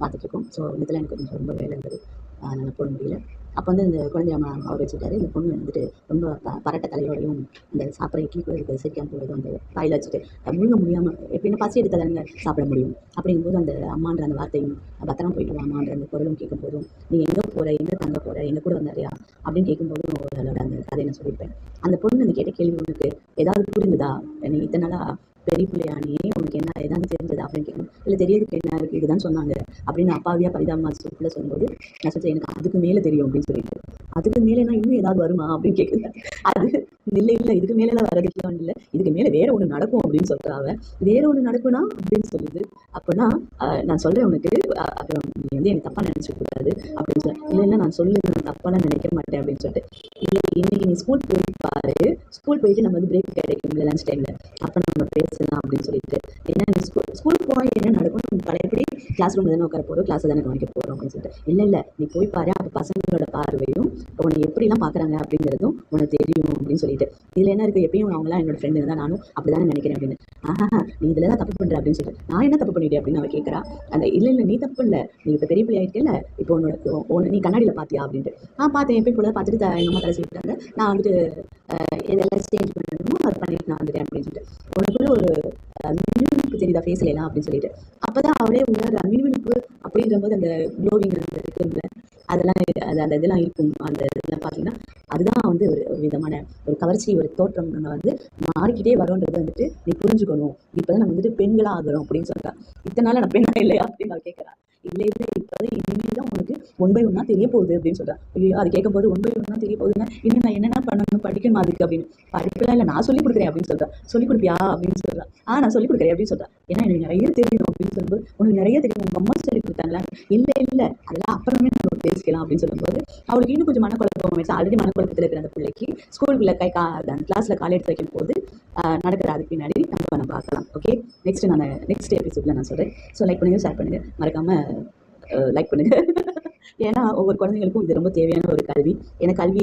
பார்த்துட்ருக்கோம். ஸோ இதில் எனக்கு கொஞ்சம் ரொம்ப வேலை இருந்தது. என்னால் போட முடியல. அப்போ வந்து இந்த குழந்தைய அவர் வச்சுட்டாரு. இந்த பொண்ணு வந்துட்டு ரொம்ப பரட்ட தலையோடையும் இந்த சாப்பிட்ற இட்லி கூட இருக்கிறது செரிக்காம போடுறது அந்த வாயில் வச்சுட்டு முழுங்க முடியாமல் எப்படின்னா பசி எடுத்தால் தானே சாப்பிட முடியும். அப்படிங்கும்போது அந்த அம்மான்ற அந்த வார்த்தையும் பத்திரமா போயிட்டு வாமான்ற அந்த குரலும் கேட்கும் போதும் நீ எங்கே போகிற, எங்கே தங்க போகிற, எங்கள் கூட வந்தாரியா அப்படின்னு கேட்கும்போதும் அதோட அந்த கதையை நான் சொல்லியிருப்பேன். அந்த பொண்ணு அந்த கேட்ட கேள்வி உனக்கு ஏதாவது புரிஞ்சுதா, நீ இத்தனை நாளாக பெரிய பிள்ளையானே உனக்கு என்ன ஏதாவது தெரிஞ்சது அப்படின்னு கேட்கணும். இல்லை தெரியாதுக்கு என்ன இருக்குது இதுதான் சொன்னாங்க அப்படின்னு அப்பாவியா பரிதாபமா சொல்ல சொல்லும்போது நான் சொல்றேன் எனக்கு அதுக்கு மேலே தெரியும் அப்படின்னு சொல்லிட்டு அதுக்கு மேலேனா இன்னும் ஏதாவது வருமா அப்படின்னு கேட்குது. அது இல்லை இதுக்கு மேலெல்லாம் வரதுக்குலாம் இல்லை, இதுக்கு மேலே வேற ஒன்று நடக்கும் அப்படின்னு சொல்றாங்க. வேற ஒன்று நடக்கும்னா அப்படின்னு சொல்லுது. அப்படின்னா நான் சொல்றேன் உனக்கு, அப்புறம் நீ வந்து எனக்கு தப்பா நினைச்சுக்க கூடாது அப்படின்னு சொல்ல. இல்லைன்னா நான் சொல்லு, நான் தப்பாலாம் நினைக்க மாட்டேன் அப்படின்னு சொல்லிட்டு. இல்லை இன்னைக்கு நீ ஸ்கூல் போயிட்டு பாரு, ஸ்கூல் போயிட்டு நம்ம வந்து பிரேக் கிடைக்கும் லஞ்ச் டைம்ல அப்போ நம்ம பேசலாம் அப்படின்னு சொல்லிட்டு. ஏன்னா நீ ஸ்கூல் போய் என்ன நடக்கும், நம்ம பழையபடி கிளாஸ் ரூம்ல தானே உட்கார போகிறோம், கிளாஸ் தானே கவனிக்க போகிறோம் அப்படின்னு சொல்லிட்டு. இல்லை நீ போய் பாரு, அப்போ பசங்களோட பார்வையும் உன்னை எப்படிலாம் பார்க்குறாங்க அப்படிங்கிறதும் உனக்கு தெரியும் அப்படின்னு சொல்லிட்டு. இதில் என்ன இருக்குது, எப்பயும் அவங்களாம் என்னோட ஃப்ரெண்டு தான், நானும் அப்படி தானே நினைக்கிறேன் அப்படின்னு. நீ இதில் தான் தப்பு பண்ணுற அப்படின்னு சொல்லிட்டு. நான் என்ன தப்பு பண்ணிட்டேன் அப்படின்னு அவ கேட்குறா. அந்த இல்லை நீ தப்பு இல்லை, நீ இப்போ பெரிய பிள்ளை ஆகிட்டேல, இப்போ உன்னோட நீ கண்ணாடியில் பார்த்தியா அப்படின்ட்டு. பார்த்தேன், எப்பயும் போல பார்த்துட்டு எங்கள் அம்மா தலை சொல்லிட்டாங்க. நான் வந்துட்டு இதெல்லாம் சேஞ்ச் பண்ணணுமோ அதை பண்ணிட்டு நான் வந்துட்டேன் அப்படின்னு சொல்லிட்டு. உனக்குள்ள ஒரு மின்மினிப்பு தெரியுதா ஃபேஸ்ல எல்லாம் அப்படின்னு சொல்லிட்டு. அப்பதான் அவளே உணர்ற மின்மினிப்பு அப்படின்ற போது அந்த க்ளோவிங் இருக்குல்ல, அதெல்லாம் அந்த இதெல்லாம் இருக்கும். அந்த இதெல்லாம் பார்த்தீங்கன்னா அதுதான் வந்து ஒரு விதமான ஒரு கவர்ச்சி, ஒரு தோற்றம் நம்ம வந்து மாறிக்கிட்டே வரோன்றது வந்துட்டு நீ புரிஞ்சுக்கணும். இப்போதான் நம்ம வந்துட்டு பெண்களாக ஆகிறோம் அப்படின்னு சொல்றா. இத்தனை நாள் நான் பெண்ணா இல்லையா அப்படின்னு அவள் கேட்குறா. இல்லை இப்போதான் இனிமேல் தான் உனக்கு 1 by 1 தெரிய போகுது அப்படின்னு சொல்றா. ஐயோ அது கேட்கும்போது 1 by 1 தெரிய போகுதுன்னா இன்னும் நான் என்னென்ன பண்ணணும், படிக்கணும் அதுக்கு அப்படின்னு. படிக்கலாம் இல்லை, நான் சொல்லிக் கொடுக்குறேன் அப்படின்னு சொல்றா. சொல்லிக் கொடுப்பியா அப்படின்னு சொல்றா. நான் சொல்லிக் கொடுக்குறேன் அப்படின்னு சொல்றா. ஏன்னா எனக்கு நிறைய தெரியும் அப்படின்னு சொல்லும்போது, உனக்கு நிறைய தெரியும், உங்க அம்மா சொல்லிக் கொடுத்தாங்களா? இல்லை அதெல்லாம் அப்புறமே நம்ம பேசிக்கலாம் அப்படின்னு சொல்லும்போது அவளுக்கு இன்னும் கொஞ்சம் மனக்குழப்பம் ஆயிடுச்சு. ஆல்ரெடி மனக்குழப்பத்தில் இருக்கிற அந்த பிள்ளைக்கு ஸ்கூலுக்குள்ள கிளாஸ்ல கால் எடுத்து வைக்கும் போது நடக்கிற அதுக்கு பின்னாடி நம்ம பார்க்கலாம். ஓகே, நெக்ஸ்ட் எபிசோட்ல நான் சொல்றேன். ஸோ லைக் பண்ணுங்க, ஷேர் பண்ணுங்க, மறக்காம லைக் பண்ணுங்க. ஏன்னா ஒவ்வொரு குழந்தைங்களுக்கும் இது ரொம்ப தேவையான ஒரு கல்வி. ஏன்னா கல்வி